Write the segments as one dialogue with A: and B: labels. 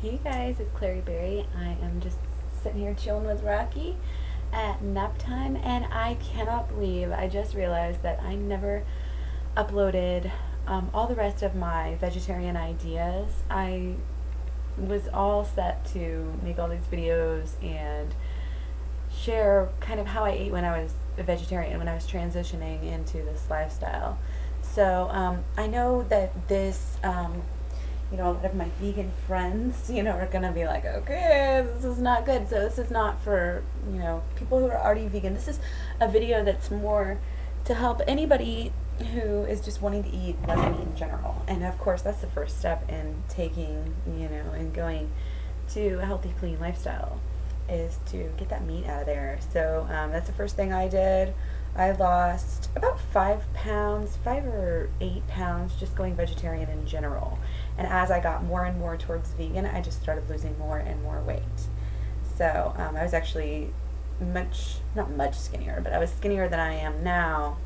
A: Hey guys, it's Clary Berry. I am just sitting here chilling with Rocky at nap time, and I cannot believe I just realized that I never uploaded all the rest of my vegetarian ideas. I was all set to make all these videos and share kind of how I ate when I was a vegetarian, when I was transitioning into this lifestyle. So I know that a lot of my vegan friends, are gonna be like, okay, this is not good. So this is not for, people who are already vegan. This is a video that's more to help anybody who is just wanting to eat less meat in general. And of course, that's the first step in taking, and going to a healthy, clean lifestyle is to get that meat out of there. So that's the first thing I did. I lost about 5 pounds, 5 or 8 pounds, just going vegetarian in general. And as I got more and more towards vegan, I just started losing more and more weight. So I was actually not much skinnier, but I was skinnier than I am now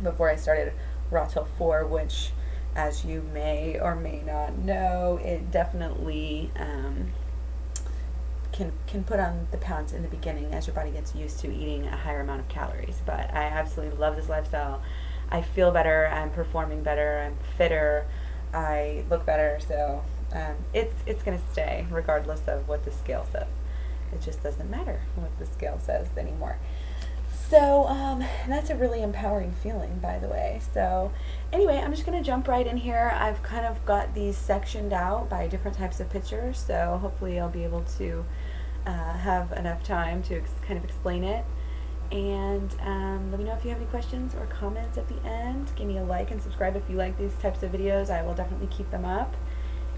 A: before I started Raw Till 4, which, as you may or may not know, it definitely can put on the pounds in the beginning as your body gets used to eating a higher amount of calories. But I absolutely love this lifestyle. I feel better. I'm performing better. I'm fitter. I look better. So it's gonna stay regardless of what the scale says. It just doesn't matter what the scale says anymore. So that's a really empowering feeling, by the way. So anyway, I'm just going to jump right in here. I've kind of got these sectioned out by different types of pictures, so hopefully I'll be able to have enough time to kind of explain it. And let me know if you have any questions or comments at the end. Give me a like and subscribe if you like these types of videos. I will definitely keep them up.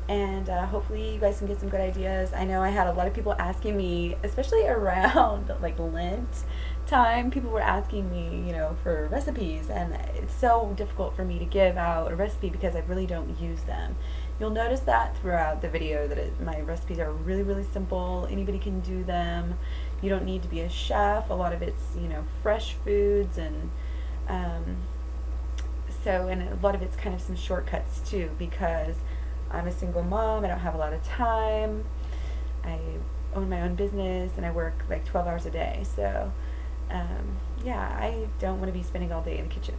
A: And hopefully you guys can get some good ideas. I know I had a lot of people asking me, especially around like Lent time, people were asking me, for recipes, and it's so difficult for me to give out a recipe because I really don't use them. You'll notice that throughout the video that my recipes are really, really simple. Anybody can do them. You don't need to be a chef. A lot of it's, fresh foods, and and a lot of it's kind of some shortcuts too, because I'm a single mom. I don't have a lot of time. I own my own business and I work like 12 hours a day. So, I don't want to be spending all day in the kitchen.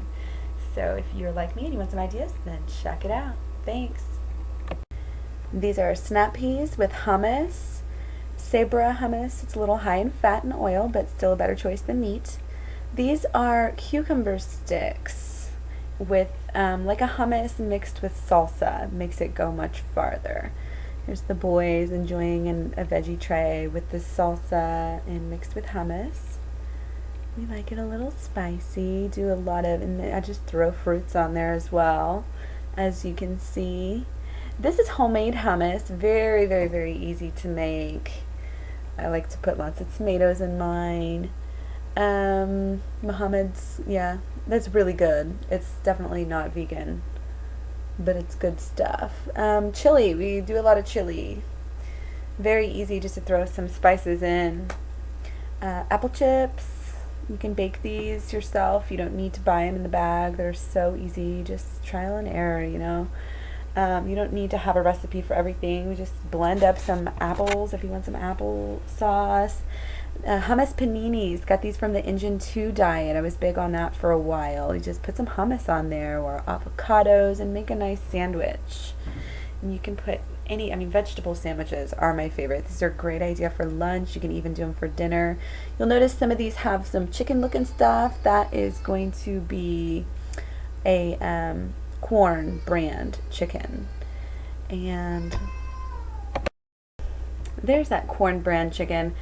A: So if you're like me and you want some ideas, then check it out. Thanks. These are snap peas with hummus. Sabra hummus. It's a little high in fat and oil, but still a better choice than meat. These are cucumber sticks with like a hummus mixed with salsa. Makes it go much farther. Here's the boys enjoying a veggie tray with the salsa and mixed with hummus. We like it a little spicy. Do a lot of, and I just throw fruits on there as well, as you can see. This is homemade hummus. Very, very, very easy to make. I like to put lots of tomatoes in mine. Muhammad's, that's really good. It's definitely not vegan, but it's good stuff. Chili, we do a lot of chili. Very easy just to throw some spices in. Apple chips, you can bake these yourself. You don't need to buy them in the bag. They're so easy, just trial and error, you don't need to have a recipe for everything. We just blend up some apples if you want some apple sauce. Hummus paninis, got these from the Engine 2 diet. I was big on that for a while. You just put some hummus on there or avocados and make a nice sandwich. And you can put vegetable sandwiches are my favorite. These are a great idea for lunch. You can even do them for dinner. You'll notice some of these have some chicken looking stuff. That is going to be a Quorn brand chicken. And there's that Quorn brand chicken.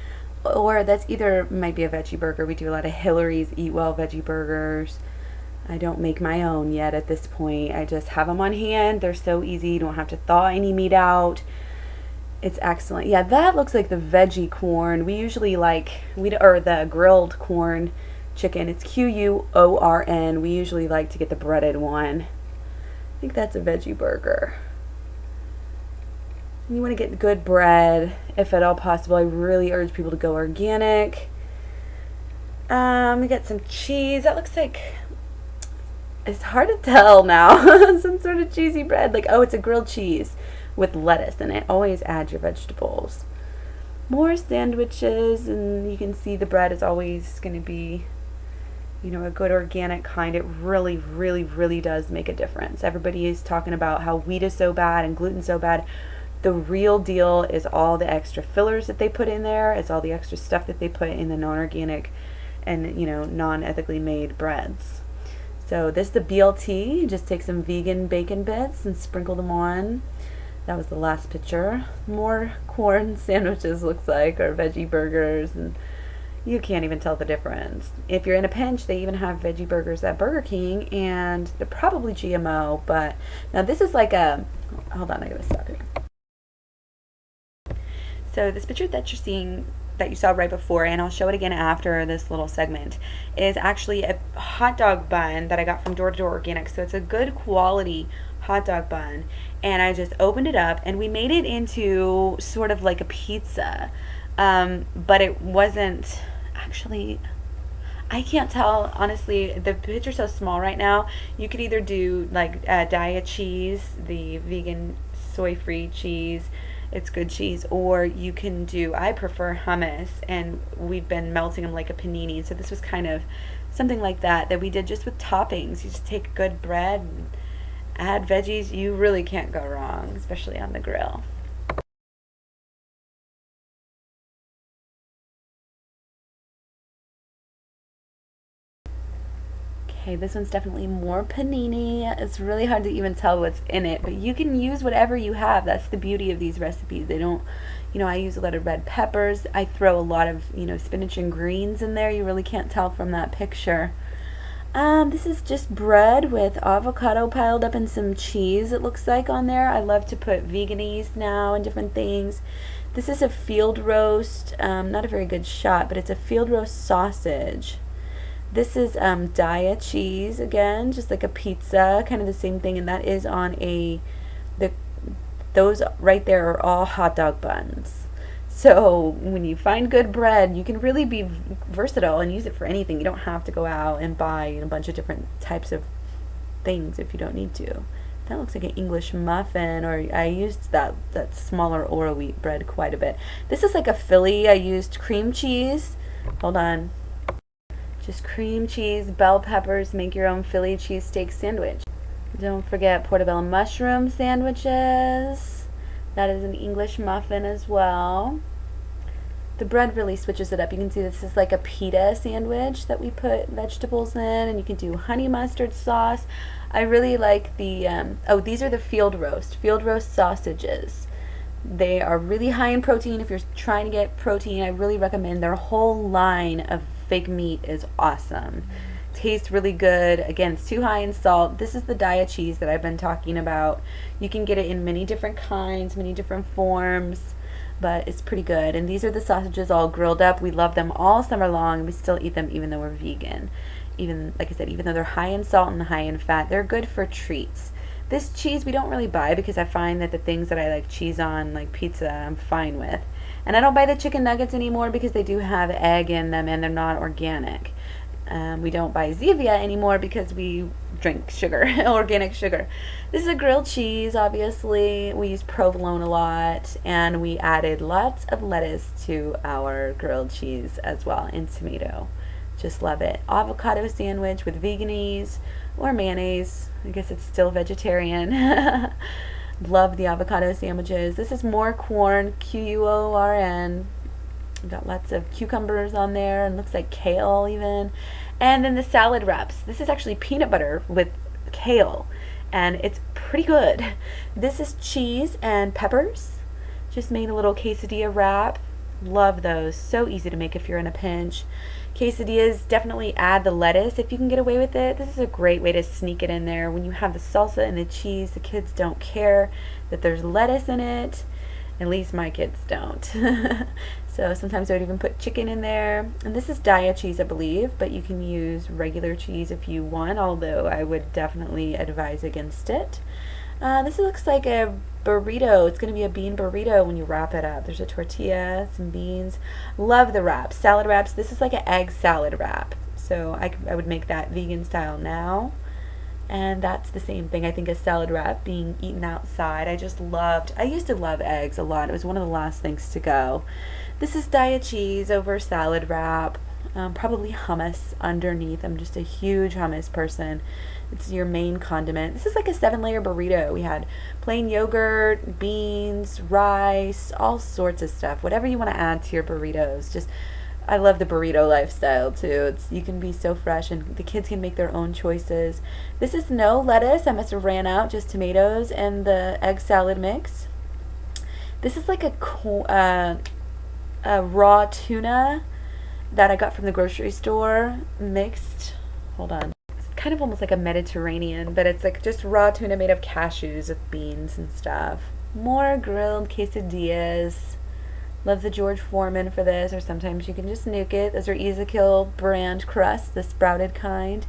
A: Or that's either might be a veggie burger. We do a lot of Hillary's Eat Well veggie burgers. I don't make my own yet at this point. I just have them on hand. They're so easy. You don't have to thaw any meat out. It's excellent. Yeah, that looks like the veggie Quorn. We usually or the grilled Quorn chicken. It's Quorn. We usually like to get the breaded one. I think that's a veggie burger. You want to get good bread, if at all possible. I really urge people to go organic. We got some cheese. That looks like, it's hard to tell now. Some sort of cheesy bread. Like, oh, it's a grilled cheese. with lettuce in it. Always add your vegetables. More sandwiches, and you can see the bread is always going to be, you know, a good organic kind. It really, really, really does make a difference. Everybody is talking about how wheat is so bad and gluten so bad. The real deal is all the extra fillers that they put in there. It's all the extra stuff that they put in the non-organic and, you know, non-ethically made breads. So this is the BLT. Just take some vegan bacon bits and sprinkle them on. That was the last picture. More corn sandwiches, looks like, or veggie burgers, and you can't even tell the difference. If you're in a pinch, they even have veggie burgers at Burger King, and they're probably GMO, but now this is like a, hold on, I gotta stop here. So this picture that you're seeing, that you saw right before, and I'll show it again after this little segment, is actually a hot dog bun that I got from Door to Door Organic. So it's a good quality hot dog bun, and I just opened it up, and we made it into sort of like a pizza, but it wasn't actually, I can't tell, honestly. The picture's so small right now. You could either do like Daiya cheese, the vegan soy-free cheese, it's good cheese, or you can do, I prefer hummus, and we've been melting them like a panini. So this was kind of something like that we did just with toppings. You just take good bread and add veggies. You really can't go wrong, especially on the grill. Okay, this one's definitely more panini. It's really hard to even tell what's in it, but you can use whatever you have. That's the beauty of these recipes. They don't, you know, I use a lot of red peppers. I throw a lot of, you know, spinach and greens in there. You really can't tell from that picture. This is just bread with avocado piled up and some cheese, it looks like, on there. I love to put veganese now and different things. This is a field roast, not a very good shot, but it's a field roast sausage. This is Daiya cheese, again, just like a pizza, kind of the same thing, and that is on those right there are all hot dog buns. So when you find good bread, you can really be versatile and use it for anything. You don't have to go out and buy a bunch of different types of things if you don't need to. That looks like an English muffin, or I used that smaller Oro wheat bread quite a bit. This is like a Philly. I used cream cheese. Hold on. Just cream cheese, bell peppers, make your own Philly cheesesteak sandwich. Don't forget portobello mushroom sandwiches. That is an English muffin as well. The bread really switches it up. You can see this is like a pita sandwich that we put vegetables in, and you can do honey mustard sauce. I really like the, oh, these are the field roast sausages. They are really high in protein. If you're trying to get protein, I really recommend their whole line of fake meat is awesome. Tastes really good. Again, it's too high in salt. This is the Daiya cheese that I've been talking about. You can get it in many different kinds, many different forms, but it's pretty good. And these are the sausages all grilled up. We love them all summer long, and we still eat them even though we're vegan. Even, like I said, even though they're high in salt and high in fat, they're good for treats. This cheese we don't really buy because I find that the things that I like cheese on, like pizza, I'm fine with. And I don't buy the chicken nuggets anymore because they do have egg in them and they're not organic. We don't buy Zevia anymore because we drink sugar, organic sugar. This is a grilled cheese, obviously. We use provolone a lot, and we added lots of lettuce to our grilled cheese as well, and tomato. Just love it. Avocado sandwich with veganese or mayonnaise. I guess it's still vegetarian. Love the avocado sandwiches. This is more corn, Q-U-O-R-N. We've got lots of cucumbers on there, and looks like kale even. And then the salad wraps. This is actually peanut butter with kale, and it's pretty good. This is cheese and peppers. Just made a little quesadilla wrap. Love those. So easy to make if you're in a pinch. Quesadillas, definitely add the lettuce if you can get away with it. This is a great way to sneak it in there. When you have the salsa and the cheese, the kids don't care that there's lettuce in it. At least my kids don't. So sometimes I would even put chicken in there. And this is Daiya cheese, I believe, but you can use regular cheese if you want, although I would definitely advise against it. This looks like a burrito. It's going to be a bean burrito when you wrap it up. There's a tortilla, some beans. Love the wraps. Salad wraps. This is like an egg salad wrap. So I would make that vegan style now. And that's the same thing, I think, as salad wrap being eaten outside. I used to love eggs a lot. It was one of the last things to go. This is Daiya cheese over salad wrap. Probably hummus underneath. I'm just a huge hummus person. It's your main condiment. This is like a 7-layer burrito. We had plain yogurt, beans, rice, all sorts of stuff. Whatever you want to add to your burritos. Just I love the burrito lifestyle too. You can be so fresh and the kids can make their own choices. This is no lettuce. I must have ran out, just tomatoes and the egg salad mix. This is like a raw tuna that I got from the grocery store mixed. Hold on. It's kind of almost like a Mediterranean, but it's like just raw tuna made of cashews with beans and stuff. More grilled quesadillas. Love the George Foreman for this, or sometimes you can just nuke it. Those are Ezekiel brand crusts, the sprouted kind.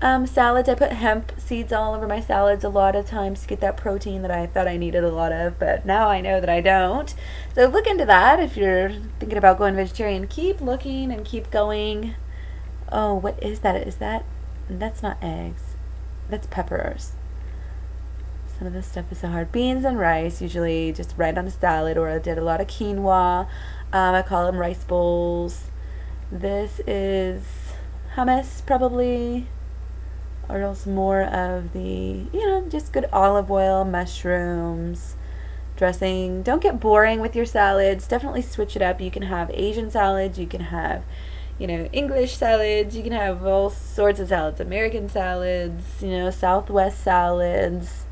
A: Salads, I put hemp seeds all over my salads a lot of times to get that protein that I thought I needed a lot of, but now I know that I don't. So look into that if you're thinking about going vegetarian. Keep looking and keep going. Oh, what is that? That's not eggs. That's peppers. Some of this stuff is so hard. Beans and rice, usually just right on a salad, or I did a lot of quinoa. I call them rice bowls. This is hummus, probably, or else more of the, just good olive oil, mushrooms, dressing. Don't get boring with your salads. Definitely switch it up. You can have Asian salads. You can have, English salads. You can have all sorts of salads. American salads, Southwest salads.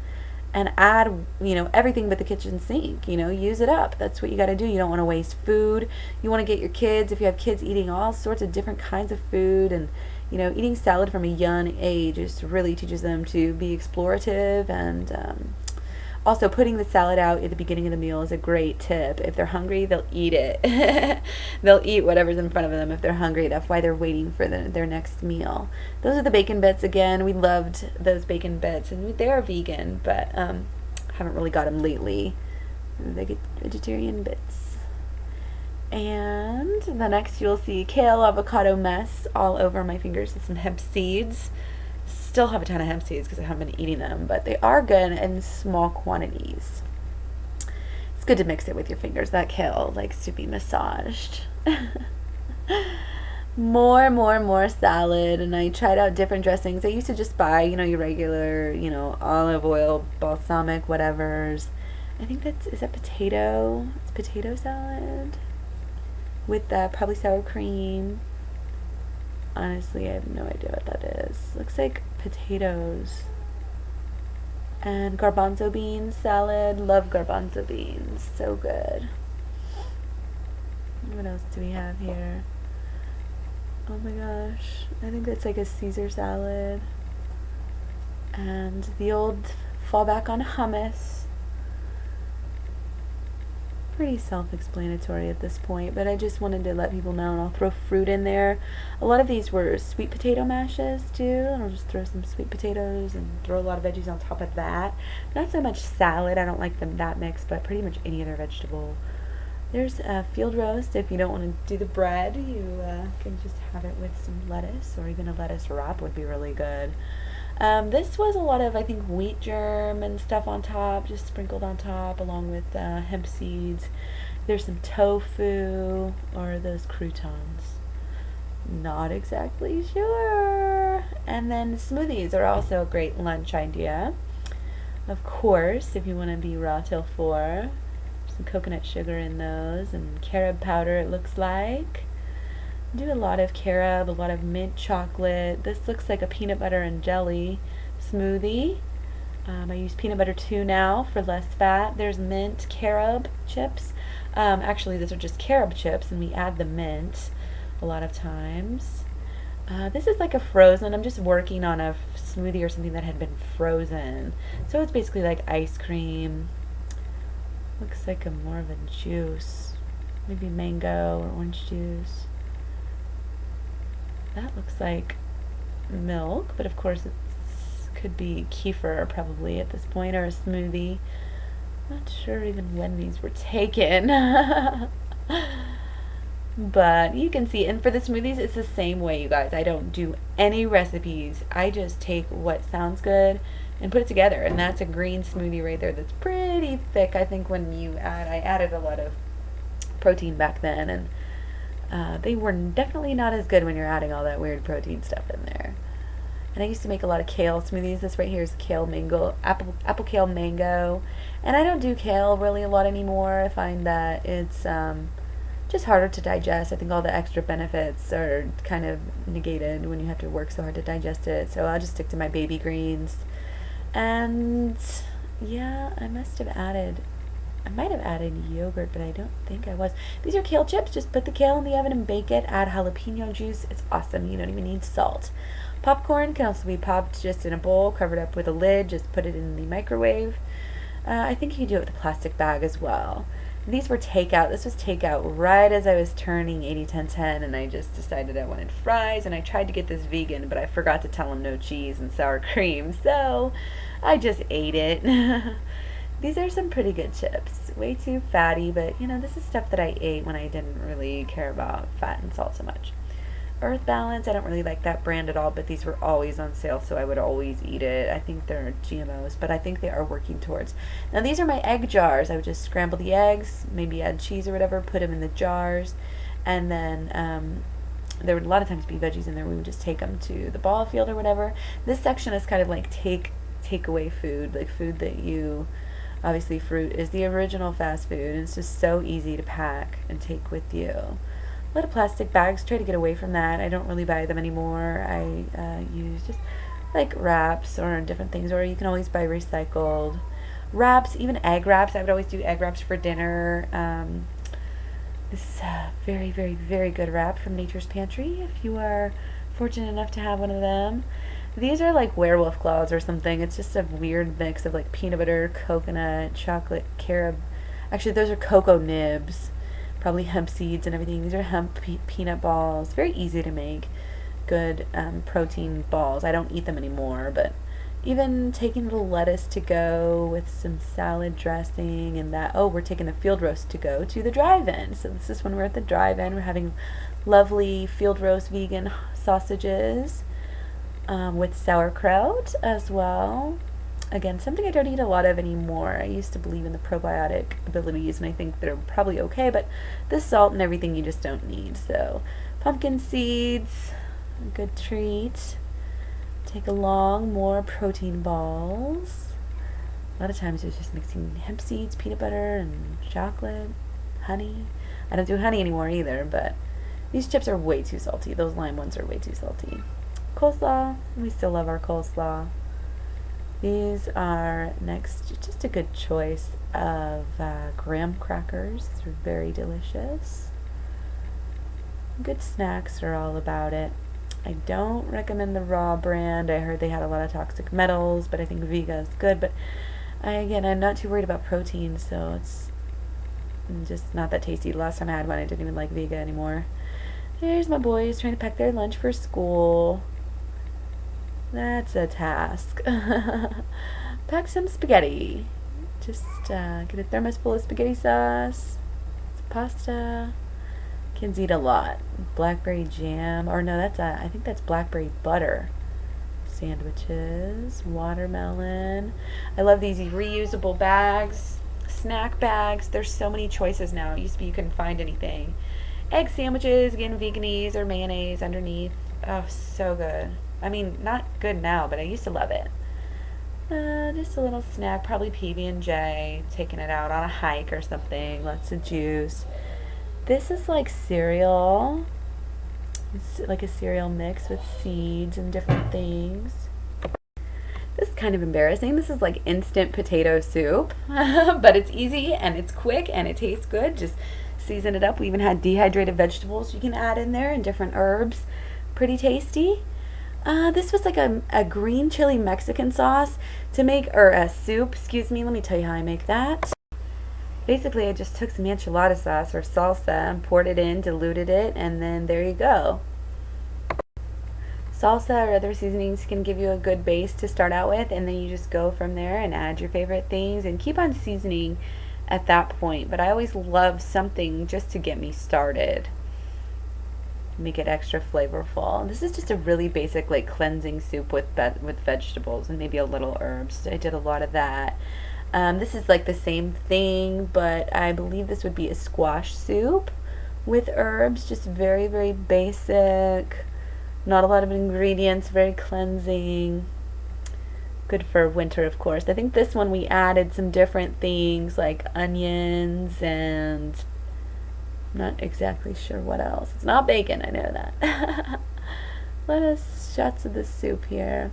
A: And add, everything but the kitchen sink. Use it up. That's what you got to do. You don't want to waste food. You want to get your kids, if you have kids, eating all sorts of different kinds of food. And, eating salad from a young age just really teaches them to be explorative. And also, putting the salad out at the beginning of the meal is a great tip. If they're hungry, they'll eat it. They'll eat whatever's in front of them if they're hungry. That's why they're waiting for their next meal. Those are the bacon bits again. We loved those bacon bits, and they are vegan, but haven't really got them lately. They vegetarian bits. And the next you'll see kale avocado mess all over my fingers with some hemp seeds. Still have a ton of hemp seeds because I haven't been eating them, but they are good in small quantities. It's good to mix it with your fingers. That kale likes to be massaged. More salad, and I tried out different dressings. I used to just buy, your regular, olive oil, balsamic, whatever's. I think is that potato? It's potato salad with probably sour cream. Honestly, I have no idea what that is. Looks like potatoes. And garbanzo beans salad. Love garbanzo beans. So good. What else do we have here? Oh my gosh. I think that's like a Caesar salad. And the old fallback on hummus. Pretty self-explanatory at this point, but I just wanted to let people know, and I'll throw fruit in there. A lot of these were sweet potato mashes too, and I'll just throw some sweet potatoes and throw a lot of veggies on top of that. Not so much salad, I don't like them that mixed, but pretty much any other vegetable. There's a field roast. If you don't want to do the bread, you can just have it with some lettuce, or even a lettuce wrap would be really good. This was a lot of, I think, wheat germ and stuff on top, just sprinkled on top, along with hemp seeds. There's some tofu, or those croutons. Not exactly sure. And then smoothies are also a great lunch idea. Of course, if you want to be raw till 4, some coconut sugar in those, and carob powder, it looks like. Do a lot of carob, a lot of mint chocolate. This looks like a peanut butter and jelly smoothie. I use peanut butter too now for less fat. There's mint carob chips. Actually, these are just carob chips, and we add the mint a lot of times. This is like a frozen. I'm just working on a smoothie or something that had been frozen. So it's basically like ice cream. Looks like more of a juice. Maybe mango or orange juice. That looks like milk, but of course it could be kefir probably at this point, or a smoothie. Not sure even when these were taken. But you can see, and for the smoothies, it's the same way, you guys. I don't do any recipes. I just take what sounds good and put it together. And that's a green smoothie right there that's pretty thick. I think I added a lot of protein back then, and they were definitely not as good when you're adding all that weird protein stuff in there. And I used to make a lot of kale smoothies. This right here is kale mango, apple kale mango. And I don't do kale really a lot anymore. I find that it's just harder to digest. I think all the extra benefits are kind of negated when you have to work so hard to digest it. So I'll just stick to my baby greens. And yeah, I might have added yogurt, but I don't think I was. These are kale chips. Just put the kale in the oven and bake it. Add jalapeno juice. It's awesome. You don't even need salt. Popcorn can also be popped just in a bowl, covered up with a lid. Just put it in the microwave. I think you can do it with a plastic bag as well. These were takeout. This was takeout right as I was turning 80-10-10, and I just decided I wanted fries, and I tried to get this vegan, but I forgot to tell him no cheese and sour cream, so I just ate it. These are some pretty good chips. Way too fatty, but this is stuff that I ate when I didn't really care about fat and salt so much. Earth Balance, I don't really like that brand at all, but these were always on sale, so I would always eat it. I think they're GMOs, but I think they are working towards. Now, these are my egg jars. I would just scramble the eggs, maybe add cheese or whatever, put them in the jars, and then there would a lot of times be veggies in there. We would just take them to the ball field or whatever. This section is kind of like takeaway food, like food that you, obviously fruit is the original fast food, and it's just so easy to pack and take with you. A lot of plastic bags, try to get away from that. I don't really buy them anymore. I use just like wraps or different things, or you can always buy recycled wraps, even egg wraps. I would always do egg wraps for dinner. This is a very, very, very good wrap from Nature's Pantry if you are fortunate enough to have one of them. These are like werewolf claws or something. It's just a weird mix of like peanut butter, coconut, chocolate, carob. Actually, those are cocoa nibs. Probably hemp seeds and everything. These are hemp peanut balls. Very easy to make. Good protein balls. I don't eat them anymore, but even taking a little lettuce to go with some salad dressing and that. Oh, we're taking the field roast to go to the drive-in. So this is when we're at the drive-in. We're having lovely field roast vegan sausages with sauerkraut as well. Again, something I don't eat a lot of anymore. I used to believe in the probiotic abilities, and I think they're probably okay, but the salt and everything you just don't need. So, pumpkin seeds, a good treat. Take along more protein balls. A lot of times it's just mixing hemp seeds, peanut butter, and chocolate, honey. I don't do honey anymore either, but these chips are way too salty. Those lime ones are way too salty. Coleslaw, we still love our coleslaw. These are next, just a good choice of graham crackers. These are very delicious. Good snacks are all about it. I don't recommend the raw brand. I heard they had a lot of toxic metals, but I think Vega is good. But I'm not too worried about protein, so it's just not that tasty. The last time I had one, I didn't even like Vega anymore. There's my boys trying to pack their lunch for school. That's a task. Pack some spaghetti. Just get a thermos full of spaghetti sauce, some pasta. Kids eat a lot. Blackberry jam, or no, I think that's blackberry butter. Sandwiches, watermelon. I love these reusable bags, snack bags. There's so many choices now. It used to be you couldn't find anything. Egg sandwiches, again, veganese or mayonnaise underneath. Oh, so good. I mean, not good now, but I used to love it. Just a little snack, probably PB&J, taking it out on a hike or something. Lots of juice. This is like cereal. It's like a cereal mix with seeds and different things. This is kind of embarrassing. This is like instant potato soup, but it's easy and it's quick and it tastes good. Just season it up. We even had dehydrated vegetables you can add in there and different herbs. Pretty tasty. This was like a green chili Mexican sauce to make, or a soup, excuse me. Let me tell you how I make that. Basically, I just took some enchilada sauce or salsa and poured it in, diluted it, and then there you go. Salsa or other seasonings can give you a good base to start out with, and then you just go from there and add your favorite things and keep on seasoning at that point. But I always love something just to get me started. make it extra flavorful. This is just a really basic like cleansing soup with vegetables and maybe a little herbs. I did a lot of that. This is like the same thing, but I believe this would be a squash soup with herbs, just very, very basic. Not a lot of ingredients, very cleansing. Good for winter, of course. I think this one we added some different things like onions and I'm not exactly sure what else. It's not bacon, I know that. Let us shots of the soup here.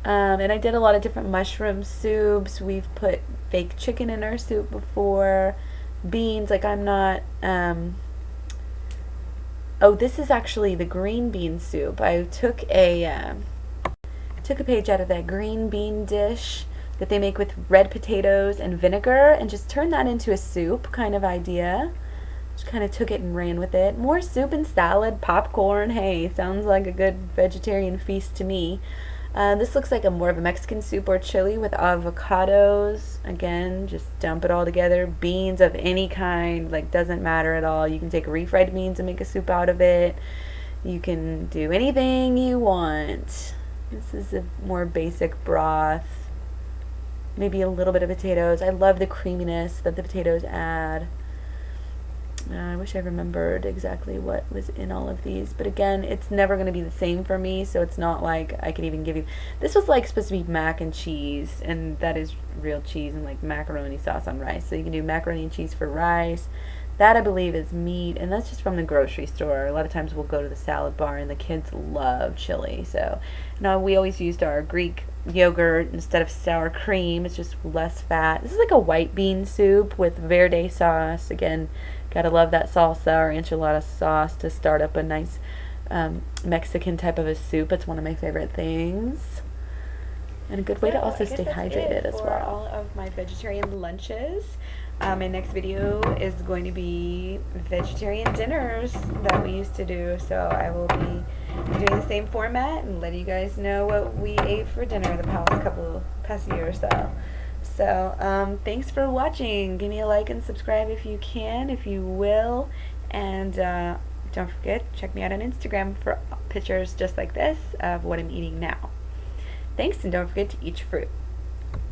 A: And I did a lot of different mushroom soups. We've put fake chicken in our soup before. Beans, like I'm not, oh, this is actually the green bean soup. I took a page out of that green bean dish that they make with red potatoes and vinegar and just turned that into a soup kind of idea. Just kind of took it and ran with it. More soup and salad, popcorn. Hey, sounds like a good vegetarian feast to me. This looks like more of a Mexican soup or chili with avocados. Again, just dump it all together. Beans of any kind, like doesn't matter at all. You can take refried beans and make a soup out of it. You can do anything you want. This is a more basic broth. Maybe a little bit of potatoes. I love the creaminess that the potatoes add. I wish I remembered exactly what was in all of these, but again, it's never going to be the same for me, so it's not like I could even give you. This was like supposed to be mac and cheese, and that is real cheese and like macaroni sauce on rice. So you can do macaroni and cheese for rice. That I believe is meat, and that's just from the grocery store. A lot of times we'll go to the salad bar, and the kids love chili. So, we always used our Greek yogurt instead of sour cream. It's just less fat. This is like a white bean soup with verde sauce. Again, gotta love that salsa or enchilada sauce to start up a nice Mexican type of a soup. It's one of my favorite things. And a good way to also stay hydrated as well. For all of my vegetarian lunches. My next video is going to be vegetarian dinners that we used to do. So I will be doing the same format and letting you guys know what we ate for dinner the past year or so. So thanks for watching. Give me a like and subscribe if you can, if you will. And don't forget, check me out on Instagram for pictures just like this of what I'm eating now. Thanks, and don't forget to eat your fruit.